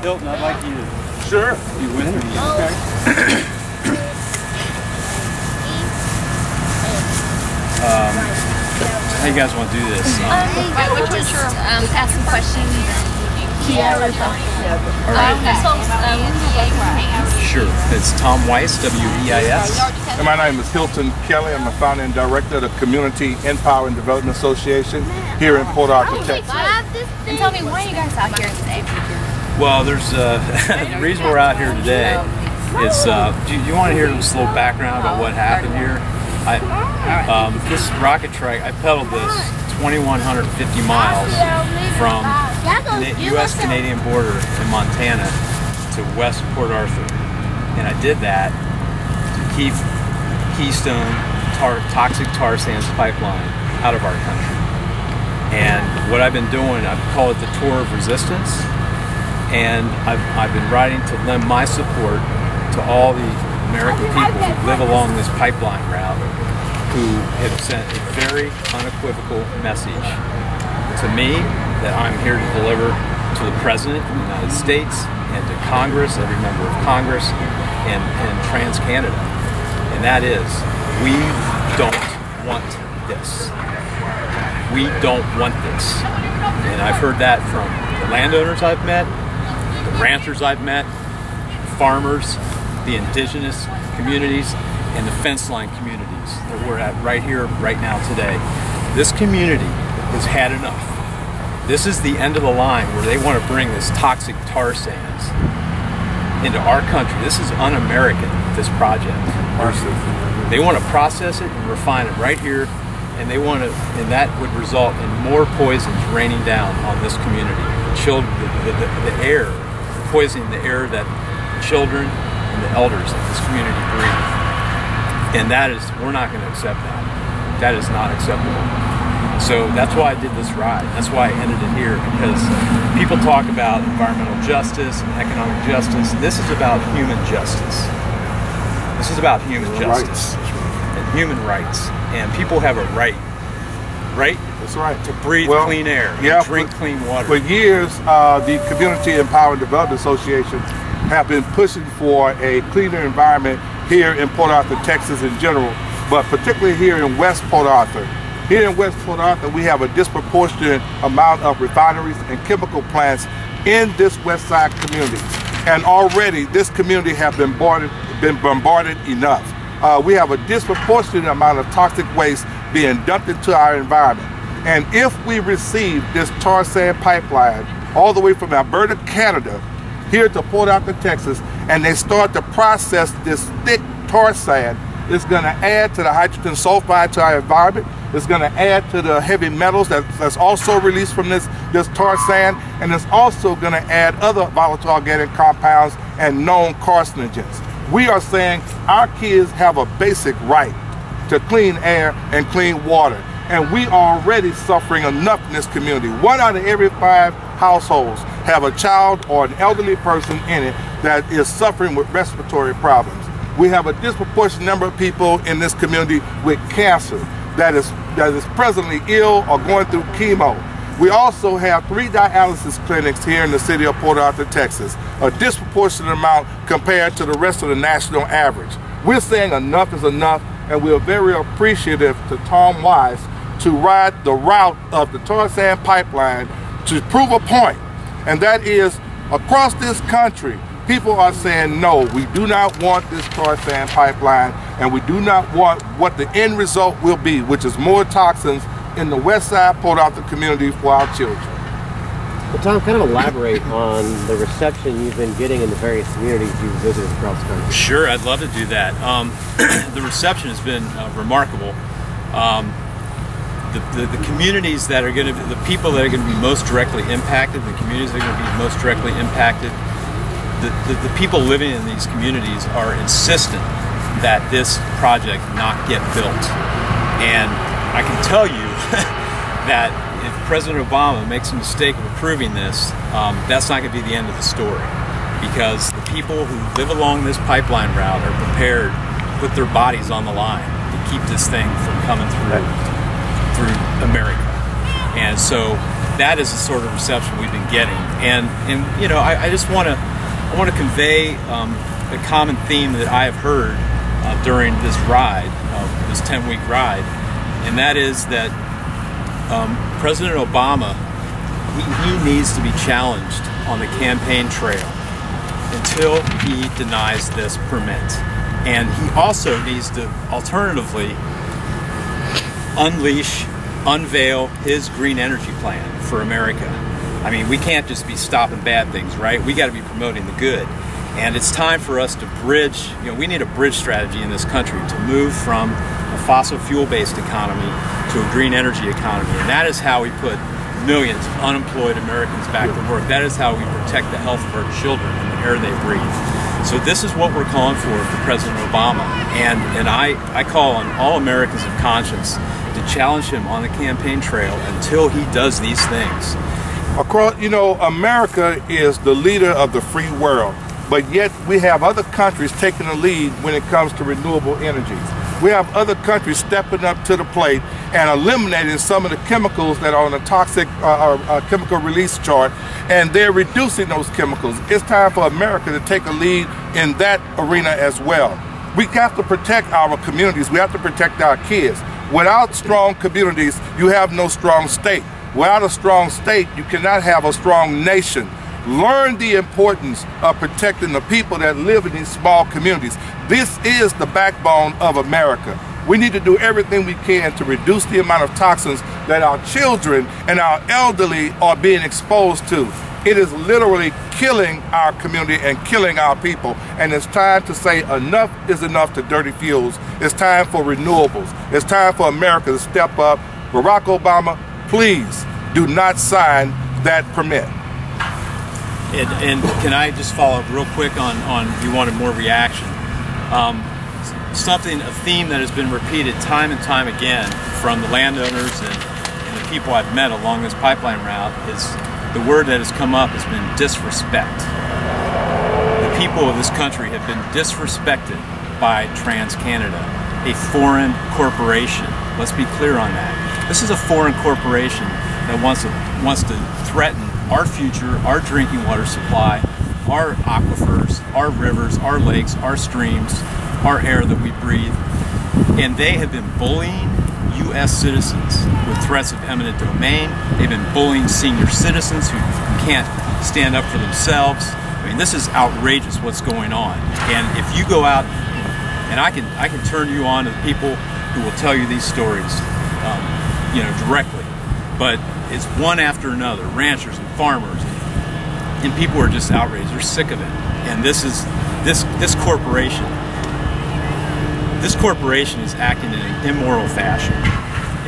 Hilton, I'd like you to Sure. be with me, okay? How you guys want to do this? We'll just ask some questions. Sure. It's Tom Weis, W-E-I-S. And my name is Hilton Kelley. I'm the founder and director of the Community Empower and Development Association here in Port Arthur, Texas. And tell me, why are you guys out here today? Well, there's the reason we're out here today is, do you want to hear this little background about what happened here? This rocket trike, I pedaled this 2,150 miles from the U.S.-Canadian border in Montana to West Port Arthur. And I did that to keep Keystone toxic tar sands pipeline out of our country. And what I've been doing, I call it the tour of resistance. And I've been writing to lend my support to all the American people who live along this pipeline route, who have sent a very unequivocal message to me that I'm here to deliver to the President of the United States and to Congress, every member of Congress, and TransCanada. And that is, we don't want this. We don't want this. And I've heard that from the landowners I've met, the ranchers I've met, farmers, the indigenous communities, and the fence line communities that we're at right here, right now today. This community has had enough. This is the end of the line where they want to bring this toxic tar sands into our country. This is un-American, this project. They want to process it and refine it right here, and they want to, and that would result in more poisons raining down on this community. Children, the air, poisoning the air that children and the elders of this community breathe. And that is, we're not going to accept that. That is not acceptable. So that's why I did this ride. That's why I ended it here, because people talk about environmental justice and economic justice. This is about human justice. This is about human justice and human rights. And people have a right? That's right. To breathe clean air, and drink clean water. For years, the Community Empower and Development Association have been pushing for a cleaner environment here in Port Arthur, Texas in general, but particularly here in West Port Arthur. Here in West Port Arthur, we have a disproportionate amount of refineries and chemical plants in this West Side community. And already this community has been bombarded enough. We have a disproportionate amount of toxic waste being dumped into our environment. And if we receive this tar sand pipeline all the way from Alberta, Canada, here to Port Arthur, Texas, and they start to process this thick tar sand, it's going to add to the hydrogen sulfide to our environment. It's going to add to the heavy metals that's also released from this tar sand, and it's also going to add other volatile organic compounds and known carcinogens. We are saying our kids have a basic right to clean air and clean water, and we are already suffering enough in this community. 1 out of every 5 households have a child or an elderly person in it that is suffering with respiratory problems. We have a disproportionate number of people in this community with cancer that is presently ill or going through chemo. We also have 3 dialysis clinics here in the city of Port Arthur, Texas, a disproportionate amount compared to the rest of the national average. We're saying enough is enough, and we're very appreciative to Tom Weis to ride the route of the tar sand pipeline to prove a point, and that is, across this country, people are saying, no, we do not want this tar sand pipeline, and we do not want what the end result will be, which is more toxins in the West Side Port Arthur community for our children. Well, Tom, kind of elaborate on the reception you've been getting in the various communities you've visited across the country. Sure, I'd love to do that. The reception has been remarkable. The communities that are going to, the people that are going to be most directly impacted, the communities that are going to be most directly impacted, the people living in these communities are insistent that this project not get built. And I can tell you that if President Obama makes a mistake of approving this, that's not going to be the end of the story, because the people who live along this pipeline route are prepared to put their bodies on the line to keep this thing from coming through America. And so that is the sort of reception we've been getting. And you know, I just want to convey a common theme that I have heard during this ride, this 10-week ride, and that is that President Obama, he needs to be challenged on the campaign trail until he denies this permit. And he also needs to alternatively unveil his green energy plan for America. I mean, we can't just be stopping bad things, right? We got to be promoting the good. And it's time for us to bridge, you know, we need a bridge strategy in this country to move from a fossil fuel-based economy to a green energy economy. And that is how we put millions of unemployed Americans back to work. That is how we protect the health of our children and the air they breathe. So this is what we're calling for President Obama. And I call on all Americans of conscience to challenge him on the campaign trail until he does these things. Across, you know, America is the leader of the free world, but yet we have other countries taking the lead when it comes to renewable energies. We have other countries stepping up to the plate and eliminating some of the chemicals that are on the toxic chemical release chart, and they're reducing those chemicals. It's time for America to take a lead in that arena as well. We have to protect our communities. We have to protect our kids. Without strong communities, you have no strong state. Without a strong state, you cannot have a strong nation. Learn the importance of protecting the people that live in these small communities. This is the backbone of America. We need to do everything we can to reduce the amount of toxins that our children and our elderly are being exposed to. It is literally killing our community and killing our people. And it's time to say enough is enough to dirty fuels. It's time for renewables. It's time for America to step up. Barack Obama, please do not sign that permit. And can I just follow up real quick on you wanted more reaction? A theme that has been repeated time and time again from the landowners and the people I've met along this pipeline route is the word that has come up has been disrespect. The people of this country have been disrespected by TransCanada, a foreign corporation. Let's be clear on that. This is a foreign corporation that wants to threaten our future, our drinking water supply, our aquifers, our rivers, our lakes, our streams, our air that we breathe. And they have been bullying U.S. citizens with threats of eminent domain. They've been bullying senior citizens who can't stand up for themselves. I mean, this is outrageous what's going on. And if you go out, and I can turn you on to the people who will tell you these stories, you know, directly. But it's one after another, ranchers and farmers, and people are just outraged. They're sick of it. And this corporation. This corporation is acting in an immoral fashion.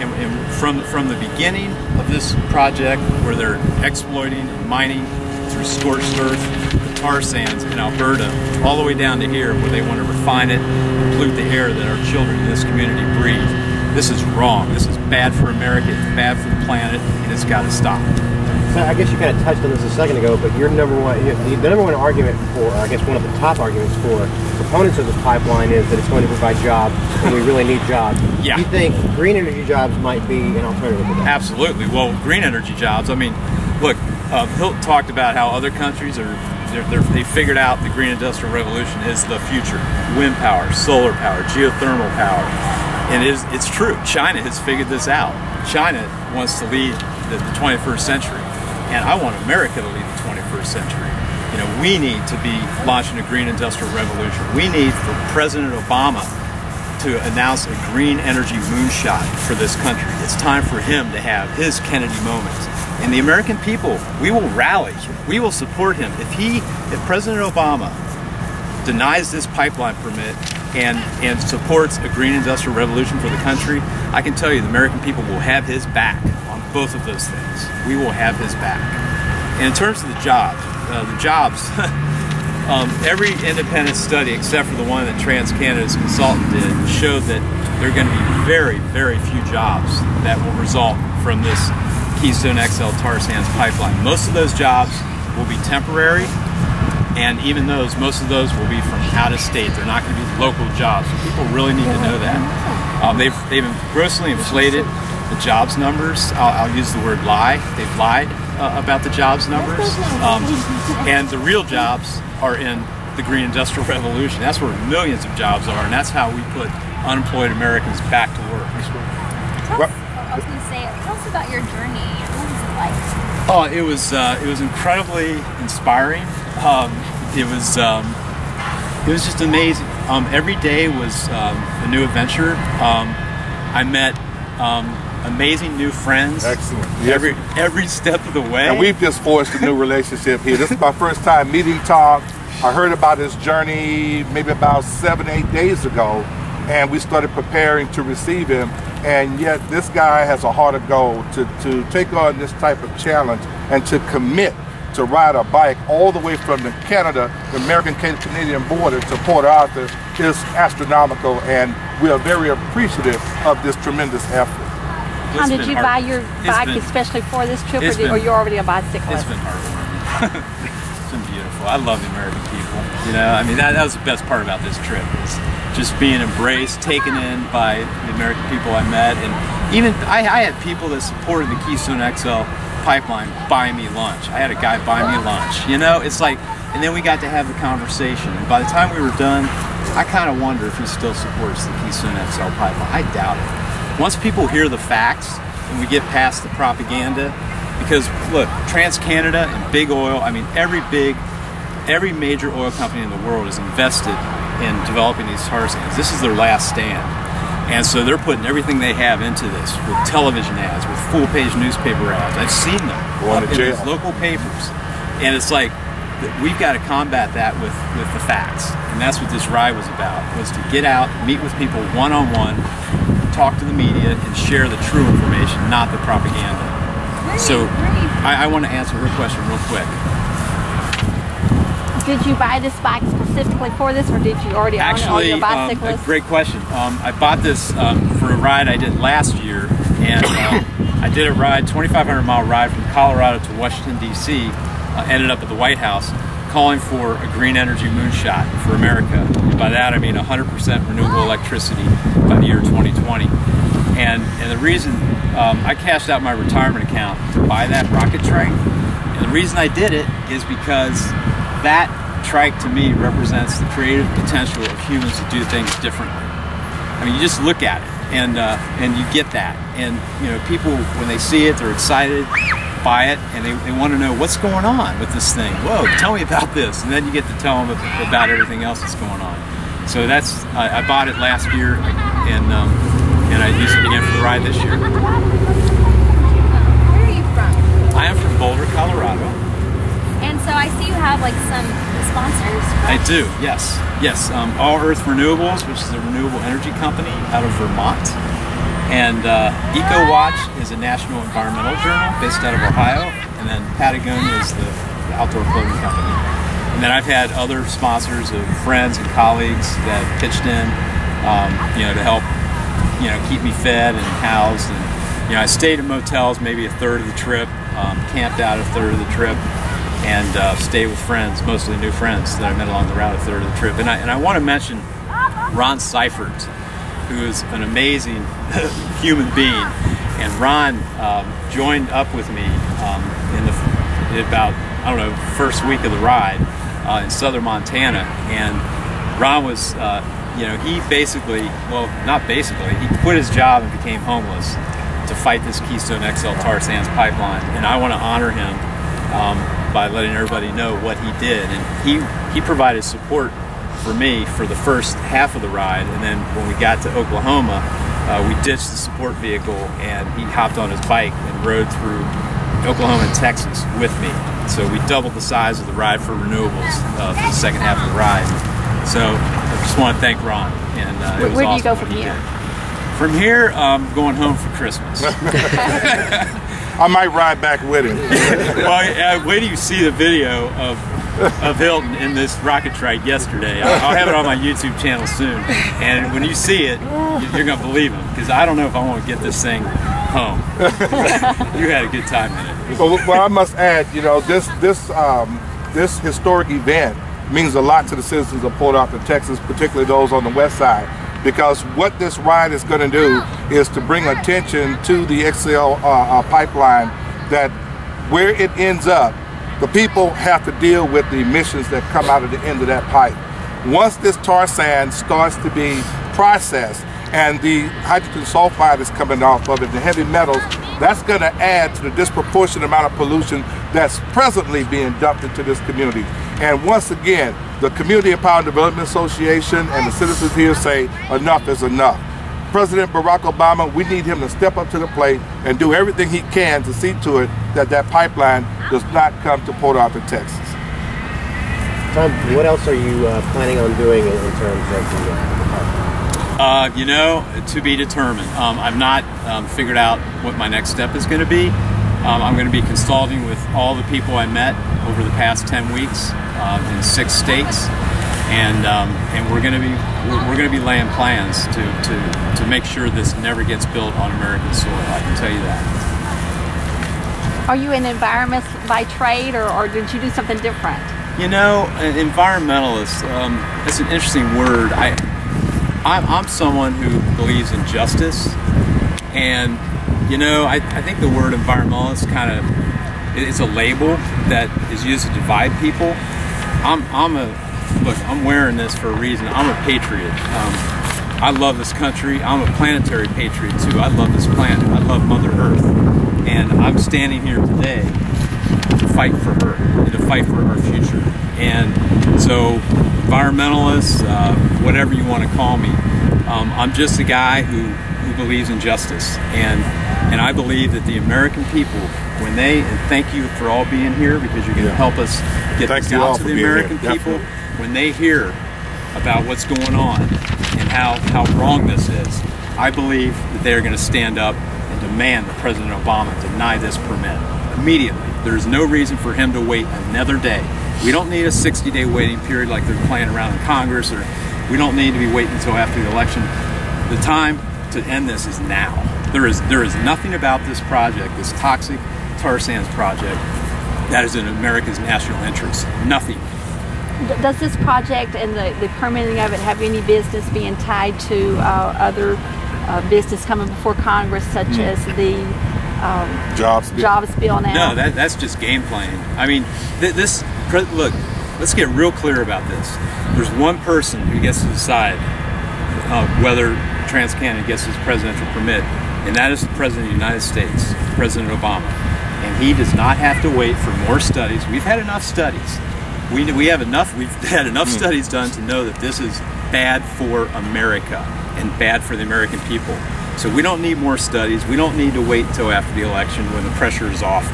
And from the beginning of this project, where they're exploiting and mining through scorched earth, the tar sands in Alberta, all the way down to here, where they want to refine it and pollute the air that our children in this community breathe. This is wrong. This is bad for America. It's bad for the planet, and it's got to stop. So I guess you kind of touched on this a second ago, but your the number one argument for, or I guess one of the top arguments for proponents of this pipeline is that it's going to provide jobs, and we really need jobs. Yeah. Do you think green energy jobs might be an alternative to that? Absolutely. Well, green energy jobs, I mean, look, Hilton talked about how other countries they figured out the green industrial revolution is the future. Wind power, solar power, geothermal power. And it's true. China has figured this out. China wants to lead the 21st century. And I want America to lead the 21st century. You know, we need to be launching a green industrial revolution. We need for President Obama to announce a green energy moonshot for this country. It's time for him to have his Kennedy moment. And the American people, we will rally. We will support him. If President Obama denies this pipeline permit and supports a green industrial revolution for the country, I can tell you the American people will have his back on both of those things. We will have his back. And in terms of the jobs, every independent study except for the one that TransCanada's consultant did showed that there are going to be very, very few jobs that will result from this Keystone XL tar sands pipeline. Most of those jobs will be temporary, and even most of those will be from out of state. They're not going to be local jobs. So people really need to know that. They've grossly inflated the jobs numbers. I'll use the word lie. They've lied about the jobs numbers. And the real jobs are in the Green Industrial Revolution. That's where millions of jobs are, and that's how we put unemployed Americans back to work. I was going to say, tell us about your journey. What was it like? Oh, it was incredibly inspiring. It was just amazing. Every day was a new adventure. I met amazing new friends. Excellent. Yes. Every step of the way. And we've just forged a new relationship here. This is my first time meeting Tom. I heard about his journey maybe about 7-8 days ago, and we started preparing to receive him. And yet this guy has a heart of gold to take on this type of challenge and to commit to ride a bike all the way from Canada, the American-Canadian border, to Port Arthur is astronomical, and we are very appreciative of this tremendous effort. How did you buy your bike especially for this trip, or you're already a bicyclist? It's been heartwarming. It's been beautiful. I love the American people. You know, I mean, that was the best part about this trip, is just being embraced, taken in by the American people I met. And even I had people that supported the Keystone XL pipeline buy me lunch. I had a guy buy me lunch. You know, it's like, and then we got to have the conversation. And by the time we were done, I kind of wonder if he still supports the Keystone XL pipeline. I doubt it. Once people hear the facts and we get past the propaganda, because look, TransCanada and big oil, I mean, every major oil company in the world is invested in developing these tar sands. This is their last stand. And so they're putting everything they have into this, with television ads, with full-page newspaper ads. I've seen them in these local papers. And it's like, we've got to combat that with the facts. And that's what this ride was about, was to get out, meet with people one-on-one, talk to the media, and share the true information, not the propaganda. So I want to answer her question real quick. Did you buy this bike specifically for this, or did you already own it, or you're a bicyclist? Great question. I bought this for a ride I did last year, and I did a ride, 2,500-mile ride from Colorado to Washington, D.C., ended up at the White House, calling for a green energy moonshot for America. And by that I mean 100% renewable electricity by the year 2020. And the reason I cashed out my retirement account to buy that rocket trike, and the reason I did it is because that trike to me represents the creative potential of humans to do things differently. I mean, you just look at it and you get that. And you know, people, when they see it, they're excited, buy it, and they want to know what's going on with this thing. Whoa, tell me about this. And then you get to tell them about everything else that's going on. So that's, I bought it last year, and I used it again for the ride this year. Where are you from? I am from Boulder, Colorado. And so I see you have like some sponsors. I do, yes. Yes, All Earth Renewables, which is a renewable energy company out of Vermont. And EcoWatch is a national environmental journal based out of Ohio. And then Patagonia is the outdoor clothing company. And then I've had other sponsors of friends and colleagues that pitched in, you know, to help, you know, keep me fed and housed. And, you know, I stayed in motels maybe a third of the trip, camped out a third of the trip, and stayed with friends, mostly new friends that I met along the route a third of the trip. And I want to mention Ron Seifert, who is an amazing human being. And Ron joined up with me in about, I don't know, first week of the ride in southern Montana. And Ron was, you know, he basically, well, not basically, he quit his job and became homeless to fight this Keystone XL tar sands pipeline. And I want to honor him by letting everybody know what he did. And he provided support for me for the first half of the ride, and then when we got to Oklahoma, we ditched the support vehicle and he hopped on his bike and rode through Oklahoma and Texas with me. So we doubled the size of the ride for renewables for the second half of the ride. So I just want to thank Ron. And it was where awesome do you go from here? From here, going home for Christmas. I might ride back with him. Well, wait till you see the video of Hilton in this rocket trike yesterday. I'll have it on my YouTube channel soon. And when you see it, you're going to believe him, because I don't know if I want to get this thing home. You had a good time in it. Well, I must add, you know, this historic event means a lot to the citizens of Port Arthur, Texas, particularly those on the west side. because what this ride is going to do is to bring attention to the XL pipeline, that where it ends up, the people have to deal with the emissions that come out of the end of that pipe. Once this tar sand starts to be processed and the hydrogen sulfide is coming off of it, the heavy metals, that's going to add to the disproportionate amount of pollution that's presently being dumped into this community. And once again, the Community Empowerment Development Association and the citizens here say enough is enough. President Barack Obama, we need him to step up to the plate and do everything he can to see to it that that pipeline does not come to Port Arthur, Texas. Tom, what else are you planning on doing in terms of the pipeline? You know, to be determined. I've not figured out what my next step is going to be. I'm going to be consulting with all the people I met over the past 10 weeks in 6 states, and we're going to be laying plans to make sure this never gets built on American soil. I can tell you that. Are you an environmentalist by trade, or did you do something different? You know, an environmentalist, it's an interesting word. I'm someone who believes in justice, and you know, I think the word environmentalist it's a label that is used to divide people. Look, I'm wearing this for a reason. I'm a patriot. I love this country. I'm a planetary patriot too. I love this planet. I love Mother Earth, and I'm standing here today to fight for her and to fight for our future. And so, environmentalists, whatever you want to call me, I'm just a guy who believes in justice, and I believe that the American people, when and thank you for all being here, because you're going to help us get this out to the American people. When they hear about what's going on and how wrong this is, I believe that they're going to stand up and demand that President Obama deny this permit immediately. There's no reason for him to wait another day. We don't need a 60-day waiting period like they're playing around in Congress, or we don't need to be waiting until after the election. The time to end this is now. There is nothing about this project, this toxic tar sands project, that is in America's national interest. Nothing. Does this project and the permitting of it have any business being tied to other business coming before Congress, such as the jobs bill now? No, that's just game playing. I mean, look, let's get real clear about this. There's one person who gets to decide whether TransCanada gets his presidential permit, and that is the President of the United States, President Obama. And he does not have to wait for more studies. We've had enough studies. We've had enough studies done to know that this is bad for America and bad for the American people. So we don't need more studies. We don't need to wait until after the election when the pressure is off.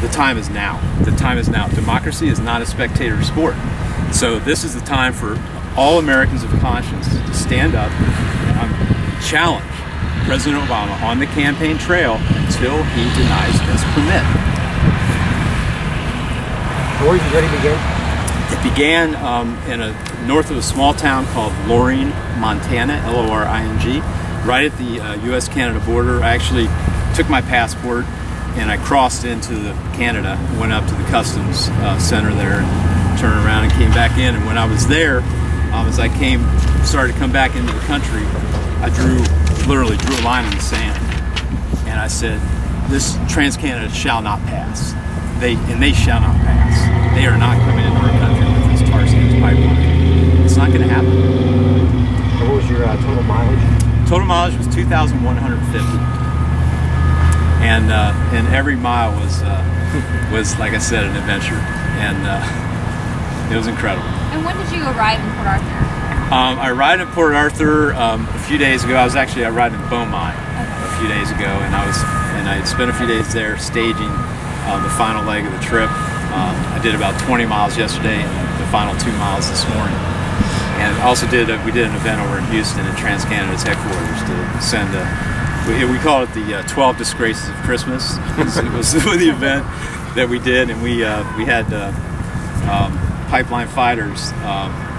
The time is now. The time is now. Democracy is not a spectator sport. So this is the time for all Americans of conscience to stand up and challenge President Obama on the campaign trail until he denies this permit. Where did it begin? It began north of a small town called Loring, Montana, L-O-R-I-N-G, right at the U.S.-Canada border. I actually took my passport and I crossed into Canada, went up to the customs center there, and turned around and came back in. And when I was there, as I started to come back into the country, I literally drew a line in the sand, and I said, "This TransCanada shall not pass. They shall not pass. They are not coming into our country with this tar sands pipeline. It's not going to happen." What was your total mileage? Total mileage was 2,150, and every mile was like I said, an adventure, and it was incredible. And when did you arrive in Port Arthur? I arrived in Port Arthur a few days ago. I arrived in Beaumont a few days ago, and I had spent a few days there staging the final leg of the trip. I did about 20 miles yesterday and the final 2 miles this morning. And also we did an event over in Houston at TransCanada's headquarters to send we call it the 12 Disgraces of Christmas. It was the event that we did, and we had pipeline fighters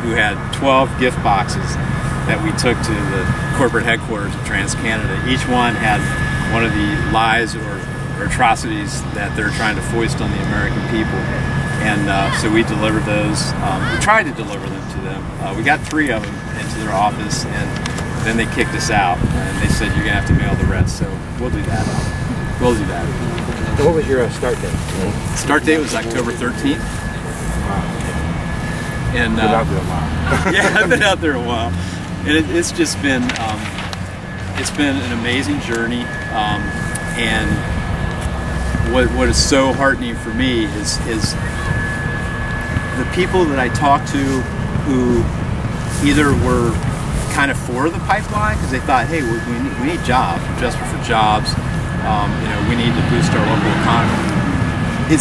who had 12 gift boxes that we took to the corporate headquarters of TransCanada. Each one had one of the lies or atrocities that they're trying to foist on the American people, and so we delivered those. We tried to deliver them to them. We got 3 of them into their office, and Then they kicked us out, and they said you're gonna have to mail the rest. So we'll do that. We'll do that. So what was your start date? Start date was October 13th. And Been out there a while. yeah, I've been out there a while, and it's just been an amazing journey. And what is so heartening for me is the people that I talk to who either were kind of for the pipeline because they thought, hey, we need jobs, we're desperate for jobs, we need to boost our local economy. It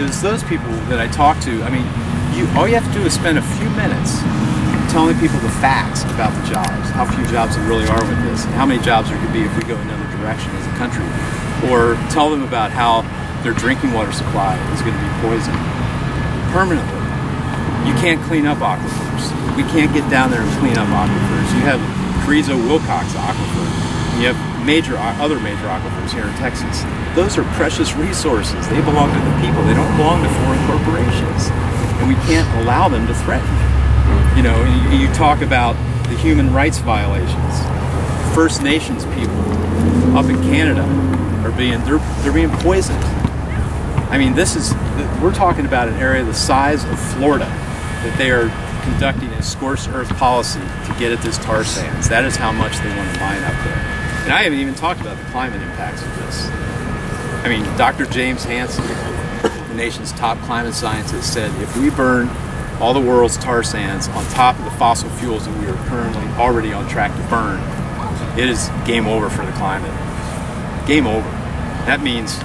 was those people that I talked to. I mean, all you have to do is spend a few minutes telling people the facts about the jobs, how few jobs there really are with this, and how many jobs there could be if we go another direction as a country. Or tell them about how their drinking water supply is going to be poisoned permanently. You can't clean up aquifers. We can't get down there and clean up aquifers. You have Carrizo-Wilcox aquifer. You have other major aquifers here in Texas. Those are precious resources. They belong to the people. They don't belong to foreign corporations. And we can't allow them to threaten. You talk about the human rights violations. First Nations people up in Canada they're being poisoned. I mean, we're talking about an area the size of Florida that they are conducting a scorched earth policy to get at this tar sands. That is how much they want to mine up there. And I haven't even talked about the climate impacts of this. I mean, Dr. James Hansen, the nation's top climate scientist, said if we burn all the world's tar sands on top of the fossil fuels that we are currently already on track to burn, it is game over for the climate. Game over. That means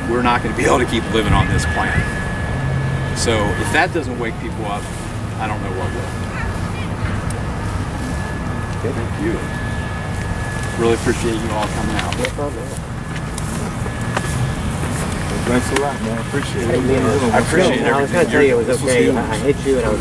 we're not going to be able to keep living on this planet. So if that doesn't wake people up, I don't know what will. Okay. Thank you. Really appreciate you all coming out. No problem. Thanks a lot, man. Appreciate it. I appreciate it. I was going to tell you it was okay. I hit you and I was